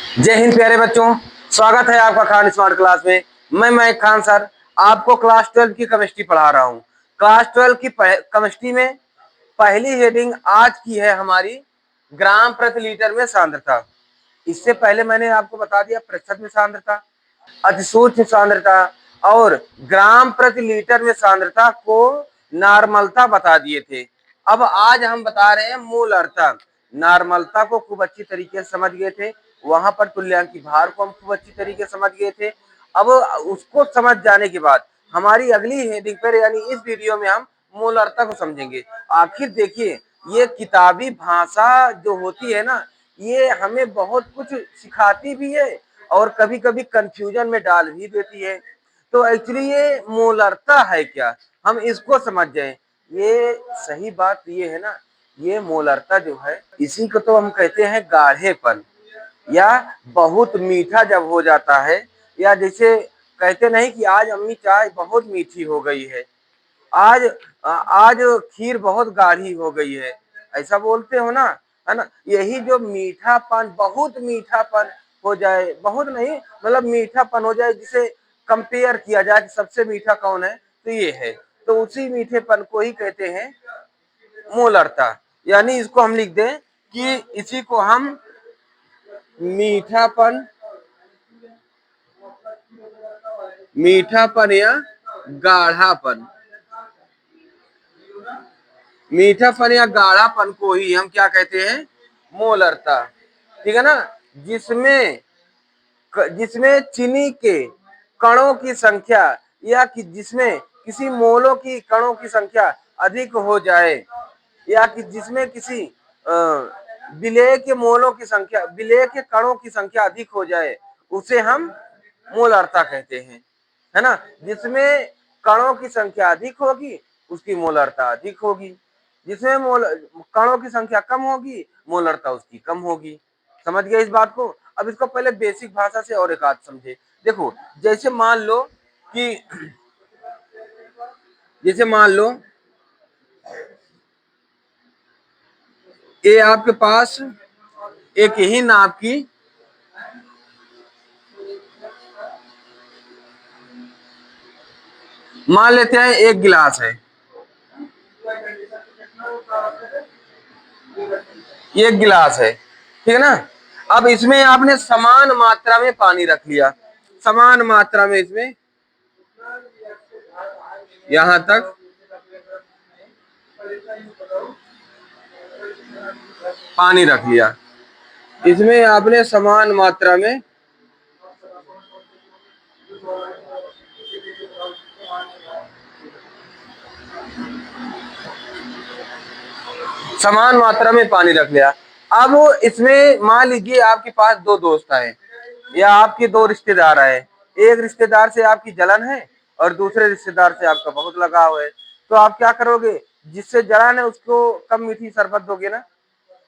जय हिंद प्यारे बच्चों। स्वागत है आपका खान स्मार्ट क्लास में। मैं मयंक खान सर आपको क्लास 12 की केमिस्ट्री पढ़ा रहा हूँ। क्लास 12 की केमिस्ट्री में पहली हेडिंग आज की है हमारी ग्राम प्रति लीटर में सांद्रता। इससे पहले मैंने आपको बता दिया प्रतिशत में सांद्रता, अतिसूक्ष्म सांद्रता और ग्राम प्रति लीटर में सांद्रता को नॉर्मलता बता दिए थे। अब आज हम बता रहे हैं मोलरता। नॉर्मलता को खूब अच्छी तरीके से समझ गए थे, वहां पर तुल्यांकी भार को हम खूब अच्छी तरीके से समझ गए थे। अब उसको समझ जाने के बाद हमारी अगली हेडिंग पर यानी इस वीडियो में हम मोलरता को समझेंगे। आखिर देखिए, ये किताबी भाषा जो होती है ना, ये हमें बहुत कुछ सिखाती भी है और कभी कभी कंफ्यूजन में डाल भी देती है। तो एक्चुअली ये मोलरता है क्या, हम इसको समझ जाएं। ये सही बात ये है ना, ये मोलरता जो है इसी को तो हम कहते हैं गाढ़ेपन, या बहुत मीठा जब हो जाता है, या जैसे कहते नहीं कि आज अम्मी चाय बहुत मीठी हो गई है, आज आज खीर बहुत गाढ़ी हो गई है, ऐसा बोलते हो ना, है ना। यही जो मीठापन, बहुत मीठापन हो जाए, बहुत नहीं मतलब मीठापन हो जाए जिसे कंपेयर किया जाए कि सबसे मीठा कौन है, तो ये है। तो उसी मीठेपन को ही कहते हैं मोलरता। यानी इसको हम लिख दें कि इसी को हम मीठापन, मीठापन या गाढ़ापन, मीठापन या गाढ़ापन को ही हम क्या कहते हैं, मोलरता। ठीक है ना। जिसमें जिसमें चीनी के कणों की संख्या, या कि जिसमें किसी मोलों की कणों की संख्या अधिक हो जाए, या कि जिसमें किसी विलेय के मोलों की संख्या, विलेय के कणों की संख्या अधिक हो जाए, उसे हम मोलरता कहते हैं, है ना। जिसमें कणों की संख्या अधिक होगी उसकी मोलरता अधिक होगी, जिसमें कणों की संख्या कम होगी मोलरता उसकी कम होगी। समझ गए इस बात को। अब इसको पहले बेसिक भाषा से और एक आध समझे। देखो, जैसे मान लो कि जैसे मान लो ये आपके पास एक ही नाप की मान लेते हैं एक गिलास है, ये एक गिलास है, ठीक है ना। अब इसमें आपने समान मात्रा में पानी रख लिया, समान मात्रा में इसमें यहां तक पानी रख लिया, इसमें आपने समान मात्रा में समान मात्रा में पानी रख लिया। अब इसमें मान लीजिए आपके पास दो दोस्त आए या आपके दो रिश्तेदार आए, एक रिश्तेदार से आपकी जलन है और दूसरे रिश्तेदार से आपका बहुत लगाव है। तो आप क्या करोगे, जिससे जलन है उसको कम मीठी शरबत दोगे ना,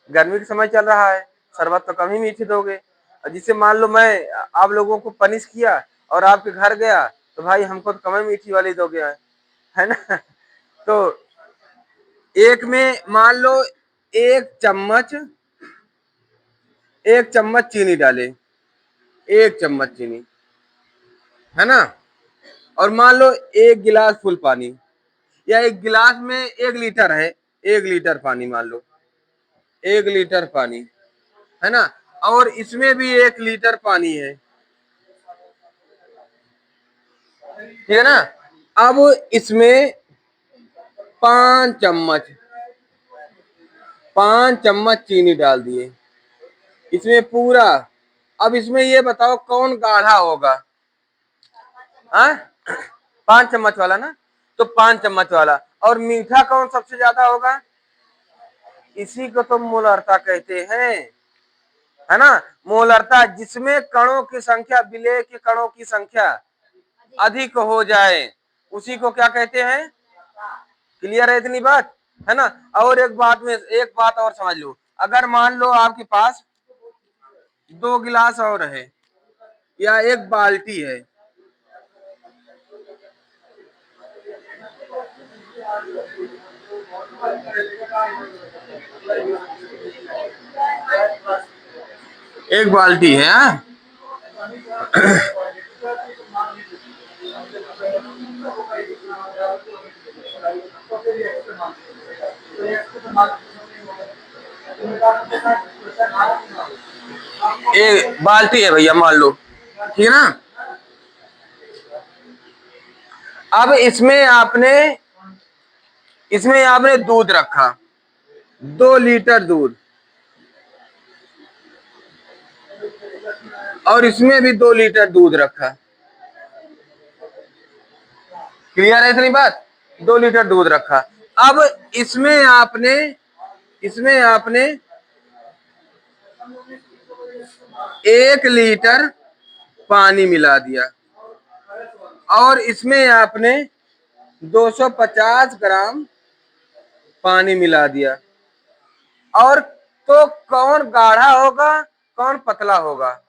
गर्मी का समय चल रहा है, शरबत तो कम ही मीठी दोगे। और जिससे मान लो मैं आप लोगों को पनिश किया और आपके घर गया, तो भाई हमको तो कम ही मीठी वाली दोगे, है ना। तो एक में मान लो एक चम्मच एक चम्मच चीनी डाले, एक चम्मच चीनी, है ना। और मान लो एक गिलास फुल पानी, या एक गिलास में 1 लीटर है, 1 लीटर पानी मान लो, 1 लीटर पानी, है ना। और इसमें भी 1 लीटर पानी है, ठीक है ना। अब इसमें 5 चम्मच 5 चम्मच चीनी डाल दिए इसमें पूरा। अब इसमें ये बताओ कौन गाढ़ा होगा, हाँ 5 चम्मच वाला ना, तो 5 चम्मच वाला। और मीठा कौन सबसे ज्यादा होगा, इसी को तो मोलरता कहते हैं, है ना। मोलरता, जिसमें कणों की संख्या, विलेय के कणों की संख्या अधिक हो जाए उसी को क्या कहते हैं। क्लियर है इतनी बात, है ना। और एक बात और समझ लो, अगर मान लो आपके पास 2 गिलास और है या एक बाल्टी है, एक बाल्टी है। हाँ? एक बाल्टी है भैया, मान लो, ठीक है ना। अब इसमें आपने दूध रखा, 2 लीटर दूध, और इसमें भी 2 लीटर दूध रखा। क्लियर है इतनी बात? 2 लीटर दूध रखा। अब इसमें आपने 1 लीटर पानी मिला दिया, और इसमें आपने 250 ग्राम पानी मिला दिया। और तो कौन गाढ़ा होगा, कौन पतला होगा?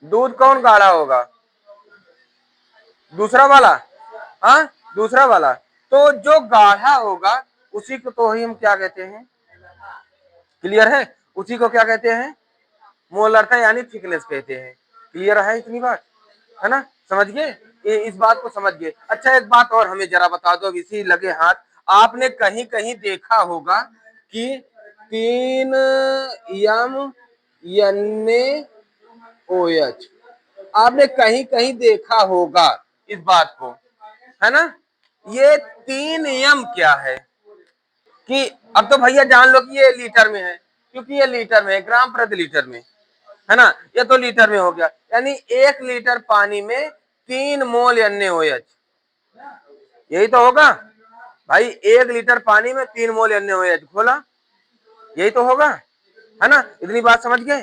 दूध कौन गाढ़ा होगा? दूसरा वाला। हाँ, दूसरा वाला। तो जो गाढ़ा होगा उसी को तो ही हम क्या कहते हैं? क्लियर है? उसी को क्या कहते हैं? मोलरता यानी थिकनेस कहते हैं। क्लियर है इतनी बात? है ना, समझ गए? इस बात को समझ गए। अच्छा, एक बात और हमें जरा बता दो, अब इसी लगे हाथ। आपने कहीं कहीं देखा होगा कि 3 MnOH, आपने कहीं कहीं देखा होगा इस बात को, है ना। ये 3 M क्या है? कि अब तो भैया जान लो कि ये लीटर में है, क्योंकि ये लीटर में है, ग्राम प्रति लीटर में, है ना। ये तो लीटर में हो गया, यानी 1 लीटर पानी में 3 मोल NaOH, यही तो होगा भाई। 1 लीटर पानी में 3 मोल NaOH घोला, यही तो होगा, है ना। इतनी बात समझ गए?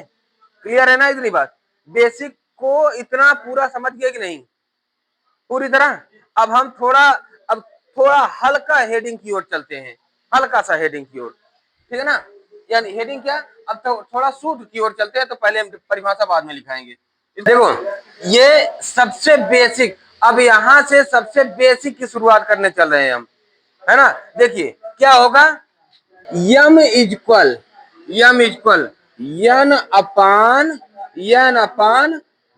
क्लियर है ना इतनी बात? बेसिक को इतना पूरा समझ गए कि नहीं पूरी तरह? अब थोड़ा हल्का हेडिंग की ओर चलते हैं, हल्का सा हेडिंग की ओर, ठीक है ना। यानी हेडिंग क्या, अब तो थोड़ा सूत्र की ओर चलते हैं, तो पहले हम परिभाषा बाद में लिखाएंगे। देखो, ये सबसे बेसिक, अब यहां से सबसे बेसिक की शुरुआत करने चल रहे हैं हम, है ना। देखिए क्या होगा, यम इक्वल एन अपान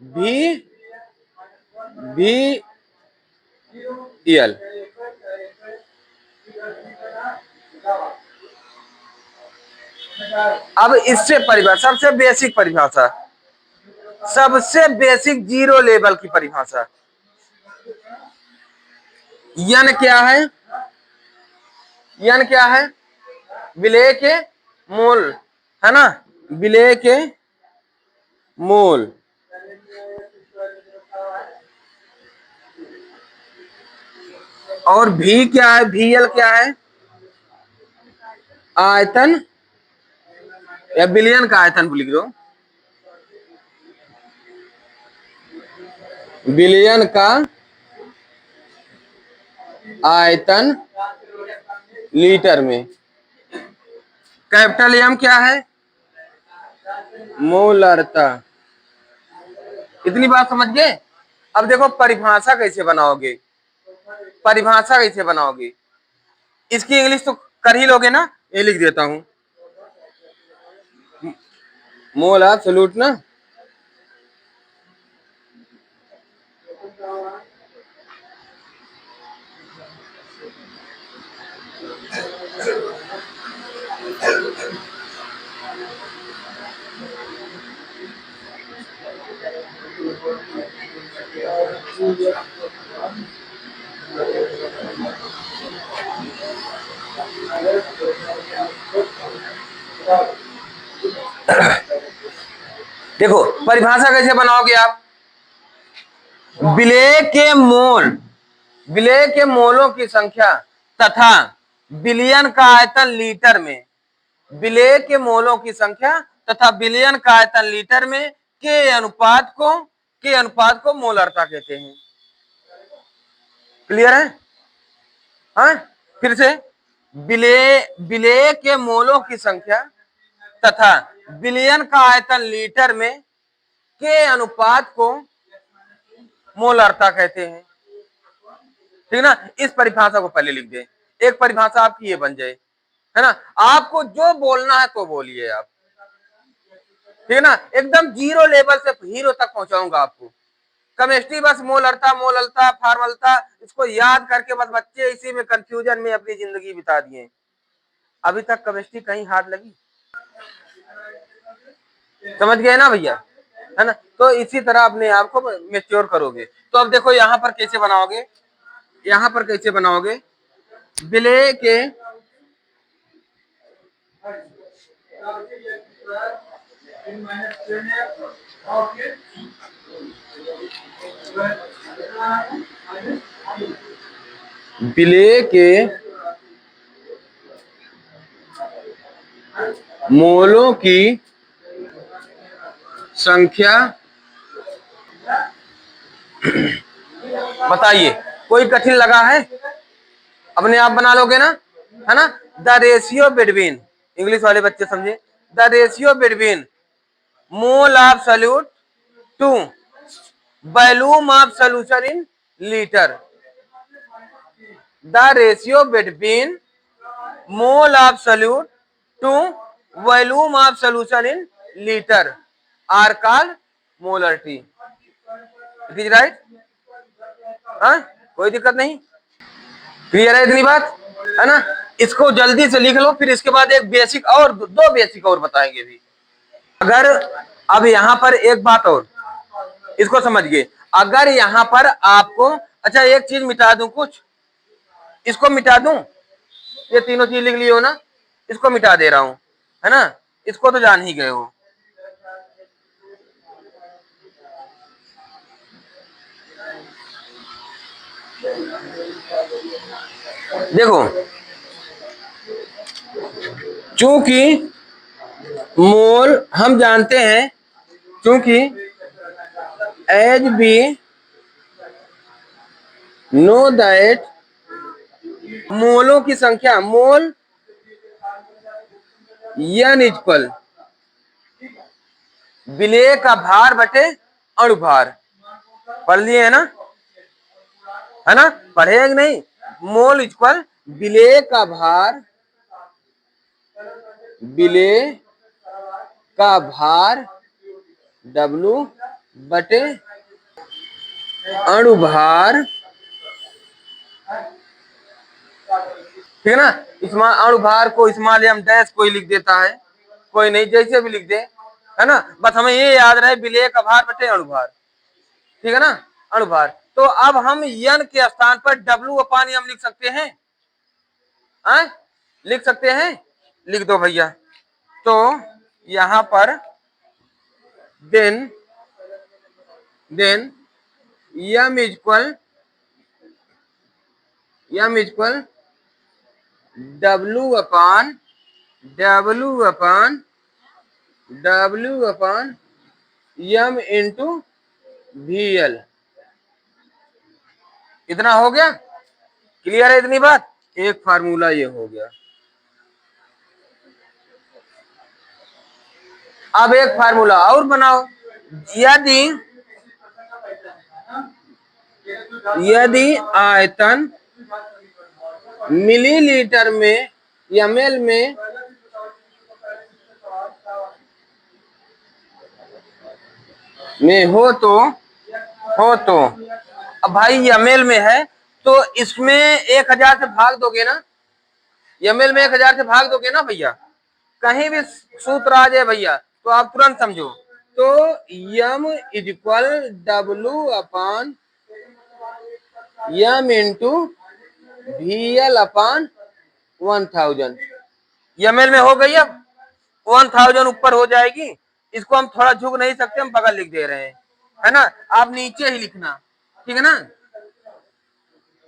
वी एल। अब इससे परिभाषा, सबसे बेसिक जीरो लेवल की परिभाषा, यन क्या है? यन क्या है? विलेय के मोल, है ना, विलेय के मोल। और भी क्या है? VL क्या है? आयतन, या बिलियन का आयतन लिख दो, बिलियन का आयतन लीटर में। कैपिटल M क्या है? मोलरता। इतनी बात समझ गए? अब देखो परिभाषा कैसे बनाओगे, परिभाषा कैसे बनाओगे, इसकी इंग्लिश तो कर ही लोगे ना। ये लिख देता हूं, मोल एब्सोल्यूट ना, देखो परिभाषा कैसे बनाओगे आप, विलेय के मोल, विलेय के मोलों की संख्या तथा बिलियन का आयतन लीटर में, विलेय के मोलों की संख्या तथा बिलियन का आयतन लीटर में के अनुपात को मोलरता कहते हैं। क्लियर है? हाँ, फिर से, विलेय के मोलों की संख्या तथा बिलियन का आयतन लीटर में के अनुपात को मोलरता कहते हैं, ठीक ना। इस परिभाषा को पहले लिख दे, एक परिभाषा आपकी ये बन जाए, है ना। आपको जो बोलना है तो बोलिए आप, ठीक है ना, एकदम जीरो लेवल से हीरो तक पहुंचाऊंगा आपको। केमिस्ट्री बस मोलरता मोललता फार्मलता इसको याद करके बस बच्चे इसी में कंफ्यूजन में अपनी जिंदगी बिता दिए। अभी तक केमिस्ट्री कहीं हाथ लगी? समझ गए ना भैया, है ना। तो इसी तरह अपने आप को मेच्योर करोगे। तो अब देखो यहाँ पर कैसे बनाओगे, यहाँ पर कैसे बनाओगे, विलेय के विलेय के मोलों की संख्या बताइए। कोई कठिन लगा है? अपने आप बना लोगे ना, है ना। द रेशियो बिटवीन, इंग्लिश वाले बच्चे समझे, the ratio between mole of solute to volume of solution in litre. The ratio between mole of solute to volume of solution in litre are called molarity. It is right? कोई दिक्कत नहीं, clear है इतनी बात, है ना। इसको जल्दी से लिख लो, फिर इसके बाद एक बेसिक और दो बेसिक और बताएंगे भी। अगर अब यहाँ पर एक बात और, इसको समझिए। अगर यहाँ पर आपको, अच्छा एक चीज मिटा दूं, कुछ इसको मिटा दूं, ये तीनों चीज लिख लियो ना, इसको मिटा दे रहा हूं, है ना। इसको तो जान ही गए हो। देखो, चूंकि मोल हम जानते हैं, चूंकि एज बी नो दैट मोलों की संख्या, मोल n इक्वल विलेय का भार बटे अणुभार। पढ़ लिए है ना, पढ़े कि नहीं? मोल इक्वल विलेय का भार, विलेय का भार W बटे अणुभार, ठीक है ना। इसमें अणुभार को स्मॉल m डैश कोई लिख देता है, कोई नहीं, जैसे भी लिख दे, है ना। बस हमें ये याद रहे विलेय का भार बटे अणुभार, ठीक है ना, अणुभार। तो अब हम n के स्थान पर W अपान m लिख सकते हैं, लिख सकते हैं, लिख दो भैया। तो यहां पर देन m इक्वल W अपान m इंटू VL। इतना हो गया, क्लियर है इतनी बात? एक फार्मूला ये हो गया। अब एक फार्मूला और बनाओ। यदि आयतन मिलीलीटर में ml में हो तो अब भाई ml में है तो इसमें 1000 से भाग दोगे ना, ml में 1000 से भाग दोगे ना भैया। कहीं भी सूत्र आ जाए भैया तो आप तुरंत समझो। तो m इक्वल W अपान m इंटू VL अपान 1000। ml में हो गई, अब 1000 ऊपर हो जाएगी। इसको हम थोड़ा झुक नहीं सकते, हम बगल लिख दे रहे हैं, है ना। आप नीचे ही लिखना, ठीक है ना,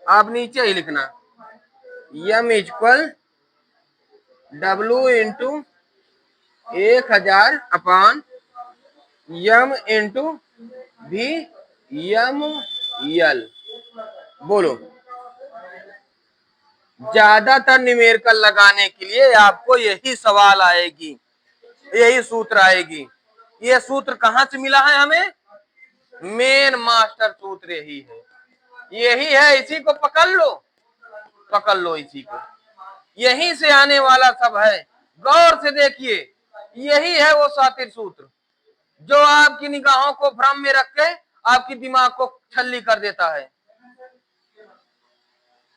आप नीचे ही लिखना। m इक्वल W इंटू 1000 अपान m इंटू VL। बोलो, ज्यादातर न्यूमेरिकल लगाने के लिए आपको यही सवाल आएगी, यही सूत्र आएगी। ये सूत्र कहां से मिला है हमें? मेन मास्टर सूत्र यही है, इसी को पकड़ लो इसी को, यहीं से आने वाला सब है। गौर से देखिए, यही है वो सातिर सूत्र, जो आपकी निगाहों को भ्रम में रख के आपकी दिमाग को छल्ली कर देता है।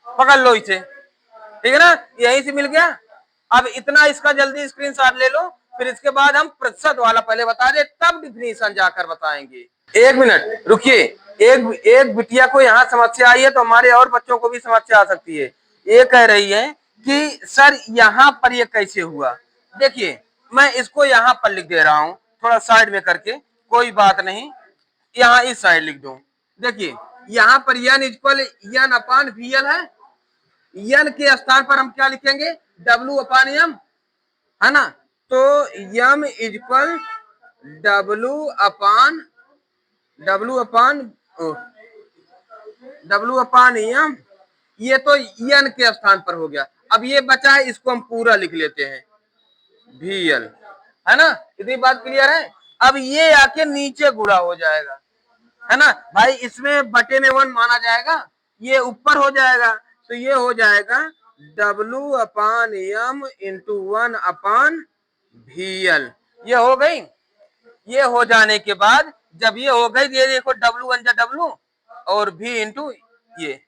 पकड़ लो इसे, ठीक है ना, यहीं से मिल गया। अब इतना इसका जल्दी स्क्रीनशॉट ले लो, फिर इसके बाद हम प्रतिशत वाला पहले बता दे, तब डिफिनीशन जाकर बताएंगे। एक मिनट रुकिए, एक एक बिटिया को यहाँ समस्या आई है तो हमारे और बच्चों को भी समस्या आ सकती है। ये कह रही है कि सर यहाँ पर ये कैसे हुआ। देखिए मैं इसको यहाँ पर लिख दे रहा हूँ, थोड़ा साइड में करके, कोई बात नहीं, यहाँ इस साइड लिख दो। देखिए यहाँ पर यन इक्वल यन अपान वी एल है, यन के स्थान पर हम क्या लिखेंगे, डब्ल्यू अपान एम, है ना। तो यम इक्वल डब्ल्यू अपान एम, ये तो एन के स्थान पर हो गया। अब ये बचा है, इसको हम पूरा लिख लेते हैं वी एल, है ना। इतनी बात क्लियर है। अब ये आके नीचे गुणा हो जाएगा, है ना भाई, इसमें बटे में 1 माना जाएगा, ये ऊपर हो जाएगा, तो ये हो जाएगा डब्ल्यू अपान एम इंटू 1 अपान वी एल। ये हो गई। ये हो जाने के बाद जब ये हो गई, ये देखो डब्ल्यू वन जा डब्ल्यू और भी इंटू ये,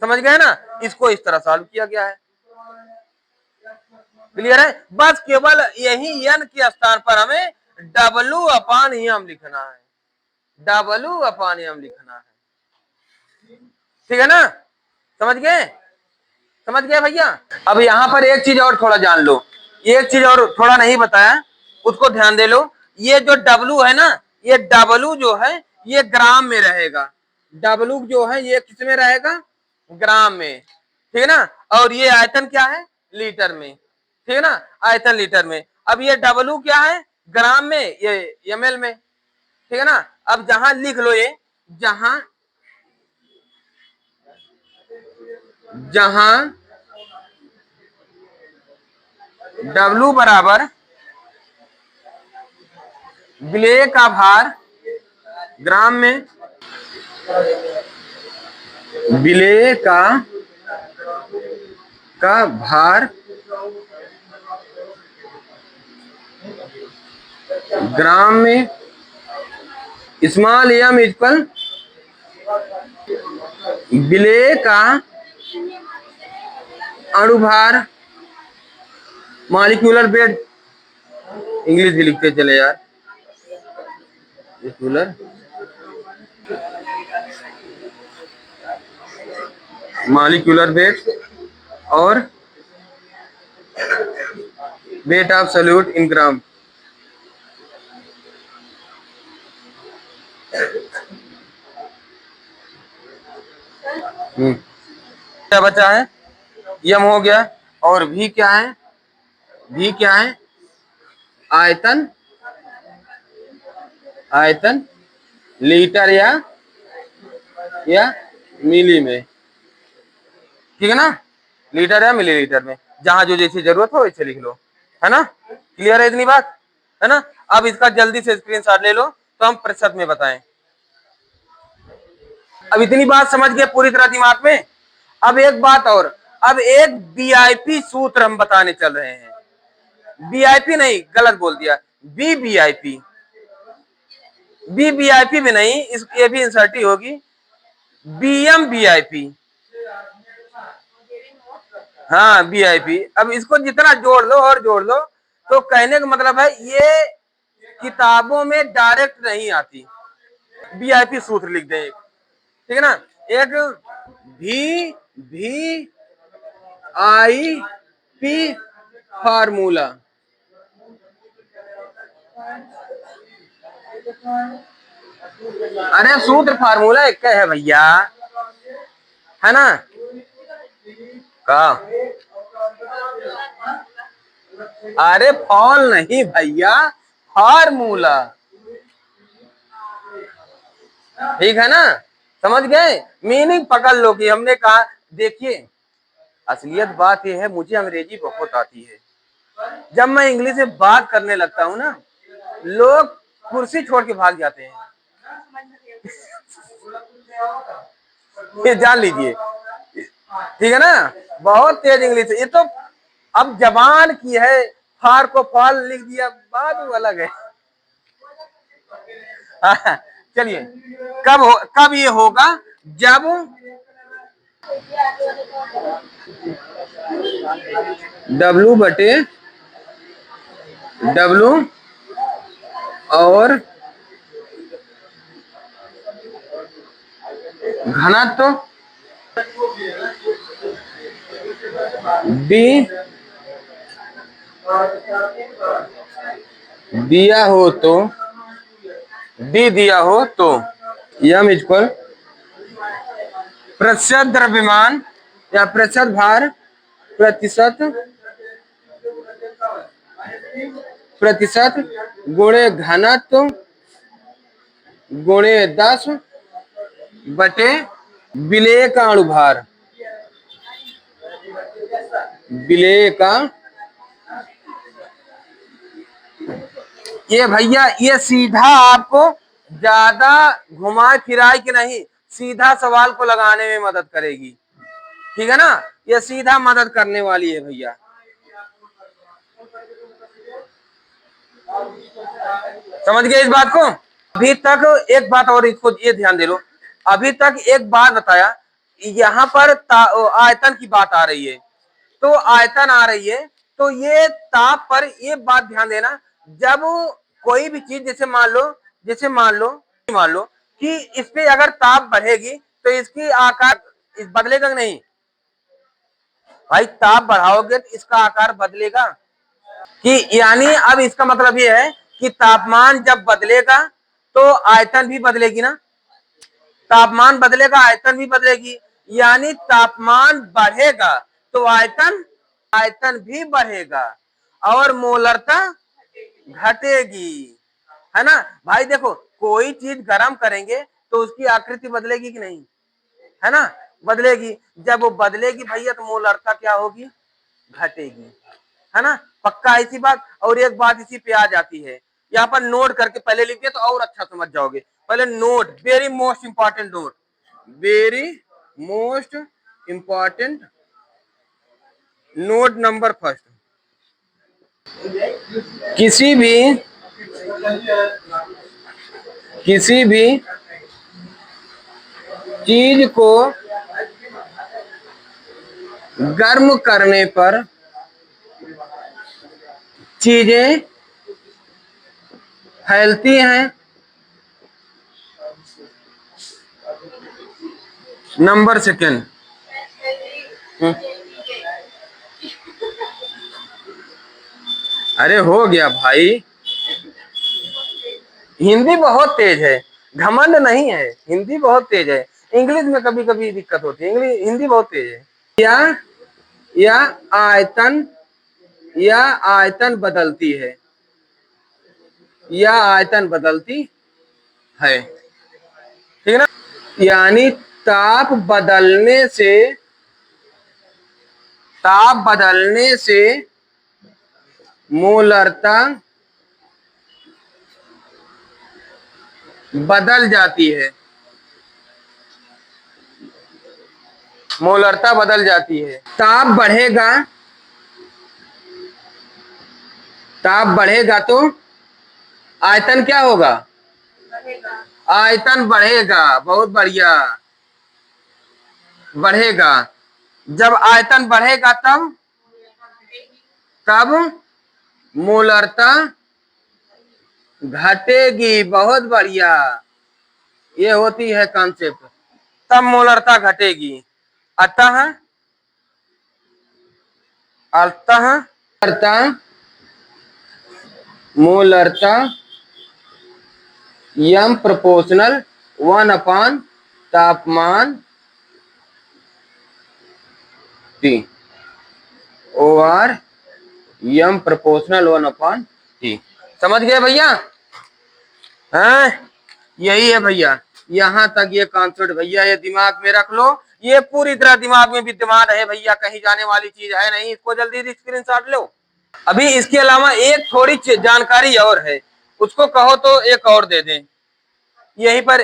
समझ गए ना। इसको इस तरह सॉल्व किया गया है, क्लियर है। बस केवल यही एन के स्थान पर हमें डब्ल्यू अपान एम लिखना है, डब्ल्यू अपान एम लिखना है, ठीक है ना। समझ गए, समझ गए भैया। अब यहाँ पर एक चीज और थोड़ा जान लो, एक चीज और थोड़ा नहीं बताया, उसको ध्यान दे लो। ये जो डब्लू है ना, ये डब्लू जो है ये ग्राम में रहेगा, डब्लू जो है ये किस में रहेगा, ग्राम में, ठीक है ना। और ये आयतन क्या है, लीटर में, ठीक है ना, आयतन लीटर में। अब ये डब्लू क्या है, ग्राम में, ये एमएल में, ठीक है ना। अब जहां लिख लो, ये जहां जहां डब्लू बराबर विलेय का भार ग्राम में, विलेय का भार ग्राम में, स्मॉल एम इक्वल विलेय का अणुभार, मॉलिक्यूलर वेट, इंग्लिश भी लिखते चले यार, मॉलिक्यूलर वेट और वेट ऑफ सॉल्यूट इन ग्राम। क्या बचा है, यम हो गया, और भी क्या है, भी क्या है, आयतन, आयतन लीटर या मिली में, ठीक है ना, लीटर या मिलीलीटर में, जहां जो जैसी जरूरत हो वैसे लिख लो, है ना। क्लियर है इतनी बात, है ना। अब इसका जल्दी से स्क्रीनशॉट ले लो तो हम प्रतिशत में बताएं। अब इतनी बात समझ गए पूरी तरह दिमाग में। अब एक बात और, अब एक बीआईपी सूत्र हम बताने चल रहे हैं, बीआईपी नहीं, गलत बोल दिया, बीबीआईपी, बीबीआईपी भी नहीं, इस ये भी इंसर्ट ही होगी, बीएम बीआईपी, हाँ बीआईपी। अब इसको जितना जोड़ लो और जोड़ लो, तो कहने का मतलब है ये किताबों में डायरेक्ट नहीं आती। बीआईपी सूत्र लिख दें, ठीक है ना, एक भी आई पी फार्मूला, अरे सूत्र फार्मूला एक है भैया, है ना। का अरे फॉल नहीं भैया, फार्मूला, ठीक है ना। समझ गए, मीनिंग पकड़ लो कि हमने कहा। देखिए असलियत बात यह है, मुझे अंग्रेजी बहुत आती है, जब मैं इंग्लिश में बात करने लगता हूँ ना, लोग कुर्सी छोड़ के भाग जाते हैं। ये जान लीजिए, ठीक है ना, बहुत तेज इंग्लिश है ये तो। अब जबान की है, फार को फाल लिख दिया, बात अलग है, चलिए, कब ये होगा? जब W बटे W और घनत्व D दिया हो तो D दिया हो तो m इक्वल प्रतिशत द्रव्यमान या प्रतिशत भार प्रतिशत गुणे घनत्व गुणे 10 बटे विलेय का अणुभार। विलेय का ये भैया ये सीधा आपको ज्यादा घुमाए फिराए कि नहीं, सीधा सवाल को लगाने में मदद करेगी। ठीक है ना, ये सीधा मदद करने वाली है भैया। समझ गए इस बात को? अभी तक एक बात और, इसको ये ध्यान दे लो। अभी तक एक बात बताया, यहाँ पर आयतन की बात आ रही है, तो आयतन आ रही है, तो ये ताप पर ये बात ध्यान देना, जब कोई भी चीज जैसे मान लो कि इस पे अगर ताप बढ़ेगी तो इसकी आकार बदलेगा कि नहीं? भाई ताप बढ़ाओगे तो इसका आकार बदलेगा कि, यानी अब इसका मतलब ये है कि तापमान जब बदलेगा तो आयतन भी बदलेगी ना, तापमान बदलेगा आयतन भी बदलेगी, यानी तापमान बढ़ेगा तो आयतन भी बढ़ेगा और मोलरता घटेगी, है ना भाई? देखो कोई चीज गर्म करेंगे तो उसकी आकृति बदलेगी कि नहीं, है ना? बदलेगी। जब वो बदलेगी भैया तो मोलरता क्या होगी? घटेगी, है ना? पक्का ऐसी बात। और एक बात इसी पे आ जाती है, यहाँ पर नोट करके पहले लिखिए तो और अच्छा समझ जाओगे। पहले note, very most important note, very most important note number first. किसी भी चीज को गर्म करने पर चीजें फैलती हैं। नंबर सेकेंड, अरे हो गया भाई, हिंदी बहुत तेज है, घमंड नहीं है, हिंदी बहुत तेज है। इंग्लिश में कभी कभी दिक्कत होती है, इंग्लिश हिंदी बहुत तेज है। या आयतन बदलती है, या आयतन बदलती है, ठीक है ना? यानी ताप बदलने से मोलरता बदल जाती है, मोलरता बदल जाती है। ताप बढ़ेगा तो आयतन क्या होगा? आयतन बढ़ेगा, बहुत बढ़िया, बढ़ेगा। जब आयतन बढ़ेगा तब मोलरता घटेगी, बहुत बढ़िया, ये होती है कॉन्सेप्ट। तब मोलरता घटेगी। अतः मोलरता यम प्रोपोर्शनल 1 तापमान T ओवर यम प्रोपोर्शनल 1/T। समझ गए भैया? हैं, यही है भैया, यहाँ तक ये कॉन्सेप्ट भैया, ये दिमाग में रख लो, ये पूरी तरह दिमाग में विद्यमान है भैया, कहीं जाने वाली चीज है नहीं। इसको जल्दी स्क्रीनशॉट लो। अभी इसके अलावा एक थोड़ी जानकारी और है, उसको कहो तो एक और दे दें यहीं पर।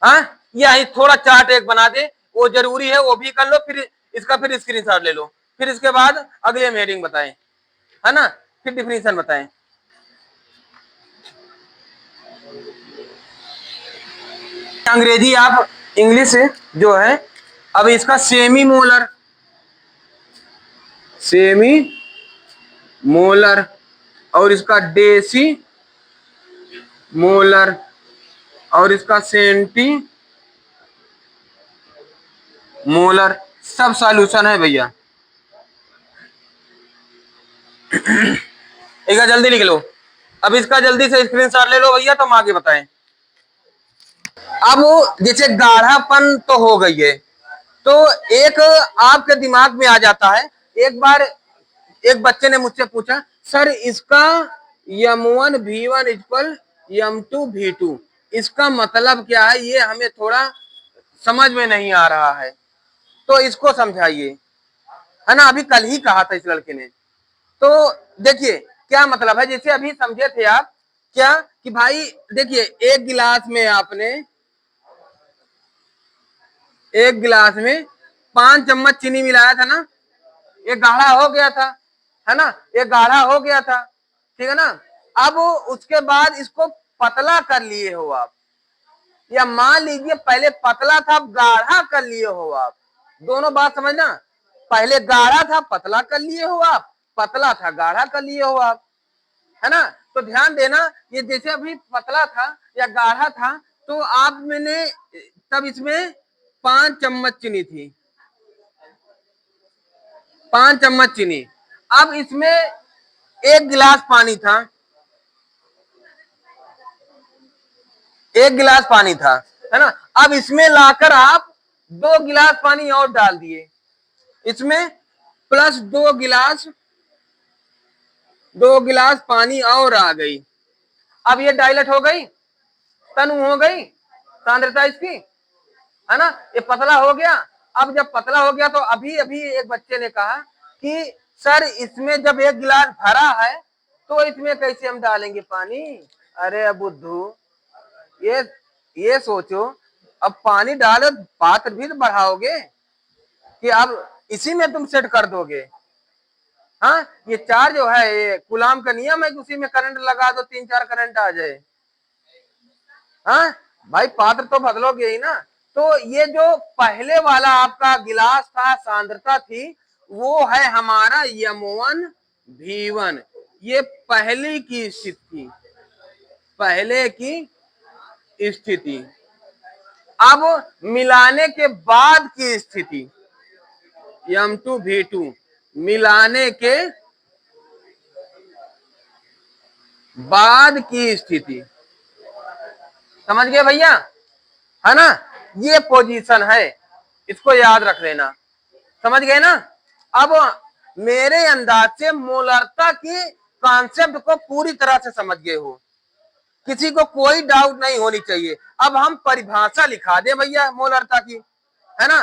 हाँ, यही थोड़ा चार्ट एक बना दे, वो जरूरी है, वो भी कर लो, फिर इसका फिर स्क्रीनशॉट ले लो, फिर इसके बाद अगले हम हेडिंग बताएं, है ना? फिर डिफिनीशन बताएं। अंग्रेजी आप इंग्लिश जो है। अब इसका सेमी मोलर और इसका डेसी मोलर और इसका सेंटी मोलर सब सॉल्यूशन है भैया। एक जल्दी लिख लो। अब इसका जल्दी से स्क्रीनशॉट ले लो भैया, तो हम आगे बताएं। अब जैसे गाढ़ापन तो हो गई है, तो एक आपके दिमाग में आ जाता है। एक बार एक बच्चे ने मुझसे पूछा, सर इसका m1v1 = m2v2 इसका मतलब क्या है, ये हमें थोड़ा समझ में नहीं आ रहा है, तो इसको समझाइए, है ना। अभी कल ही कहा था इस लड़के ने। तो देखिए क्या मतलब है, जैसे अभी समझे थे आप क्या कि भाई देखिए एक गिलास में 5 चम्मच चीनी मिलाया था ना, ये गाढ़ा हो गया था, है ना, ये गाढ़ा हो गया था, ठीक है ना। अब उसके बाद इसको पतला कर लिए हो आप, या मान लीजिए पहले पतला था अब गाढ़ा कर लिए हो आप। दोनों बात समझना, पहले गाढ़ा था पतला कर लिए हो आप, पतला था गाढ़ा कर लिए हो आप, है ना। तो ध्यान देना, ये जैसे अभी पतला था या गाढ़ा था, तो आप मैंने तब इसमें 5 चम्मच चीनी थी, 5 चम्मच चीनी। अब इसमें 1 गिलास पानी था, 1 गिलास पानी था, है ना। अब इसमें लाकर आप 2 गिलास पानी और डाल दिए, इसमें प्लस 2 गिलास पानी और आ गई। अब ये डाइलेट हो गई, तनु हो गई सांद्रता इसकी, है ना, ये पतला हो गया। अब जब पतला हो गया तो अभी अभी एक बच्चे ने कहा कि सर इसमें जब 1 गिलास भरा है तो इसमें कैसे हम डालेंगे पानी। अरे बुद्धू, ये सोचो, अब पानी डालो पात्र भी तो बढ़ाओगे कि अब इसी में तुम सेट कर दोगे। हाँ, ये चार जो है ये गुलाम का नियम है कि उसी में करंट लगा दो, 3-4 करंट आ जाए। हाँ भाई, पात्र तो बदलोगे ही ना। तो ये जो पहले वाला आपका गिलास था, सांद्रता थी, वो है हमारा m1v1, ये पहले की स्थिति, पहले की स्थिति। अब मिलाने के बाद की स्थिति m2v2, मिलाने के बाद की स्थिति, समझ गए भैया, है ना। ये पोजीशन है, इसको याद रख लेना, समझ गए ना। अब मेरे अंदाज से मोलरता की कॉन्सेप्ट को पूरी तरह से समझ गए हो, किसी को कोई डाउट नहीं होनी चाहिए। अब हम परिभाषा लिखा दे भैया मोलरता की, है ना।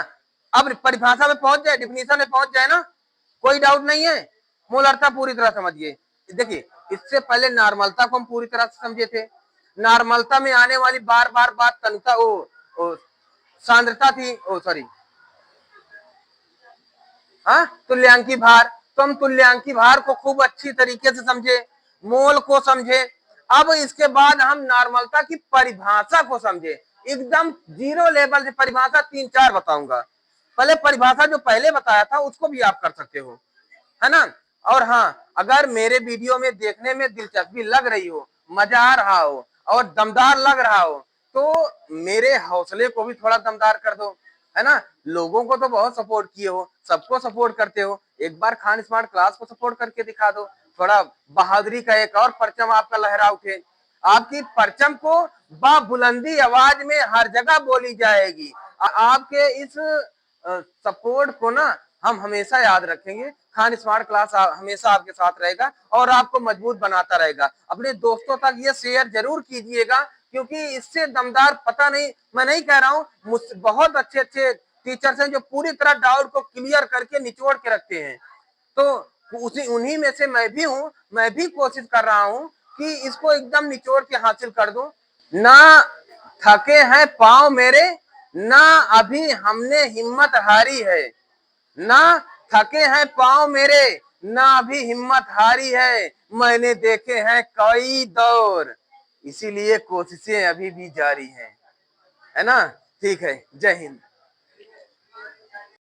अब परिभाषा में पहुंच जाए, डिफिनीशन में पहुंच जाए ना, कोई डाउट नहीं है। मोलरता पूरी तरह समझिए। देखिए इससे पहले नॉर्मलता को हम पूरी तरह से समझे थे। नॉर्मलता में आने वाली बार बार बात तनुता ओ सांद्रता थी, ओ सॉरी, हाँ, तुल्यांकी भार। तो हम तुल्यांकी भार को खूब अच्छी तरीके से समझे, मोल को समझे। अब इसके बाद हम नॉर्मलता की परिभाषा को समझे, एकदम जीरो लेवल से परिभाषा 3-4 बताऊंगा। पहले परिभाषा जो पहले बताया था उसको भी आप कर सकते हो, है ना। और हाँ, अगर मेरे वीडियो में देखने में दिलचस्पी लग रही हो, मजा आ रहा हो और दमदार लग रहा हो, तो मेरे हौसले को भी थोड़ा दमदार कर दो, है ना। लोगों को तो बहुत सपोर्ट किए हो, सबको सपोर्ट करते हो, एक बार खान स्मार्ट क्लास को सपोर्ट करके दिखा दो। थोड़ा बहादुरी का एक और परचम आपका लहरा उठे, आपकी परचम को बाबुलंदी आवाज में हर जगह बोली जाएगी। आपके इस सपोर्ट को ना हम हमेशा याद रखेंगे। खान स्मार्ट क्लास हमेशा आपके साथ रहेगा और आपको मजबूत बनाता रहेगा। अपने दोस्तों तक ये शेयर जरूर कीजिएगा, क्योंकि इससे दमदार पता नहीं, मैं नहीं कह रहा हूँ, बहुत अच्छे अच्छे टीचर्स हैं जो पूरी तरह डाउट को क्लियर करके निचोड़ के रखते हैं। तो उन्हीं में से मैं भी हूँ, मैं भी कोशिश कर रहा हूँ कि इसको एकदम निचोड़ के हासिल कर दूं। ना थके हैं पांव मेरे, ना अभी हमने हिम्मत हारी है, ना थके हैं पांव मेरे, ना अभी हिम्मत हारी है, मैंने देखे हैं कई दौर, इसीलिए कोशिशें अभी भी जारी हैं। है ना। ठीक है, जय हिंद।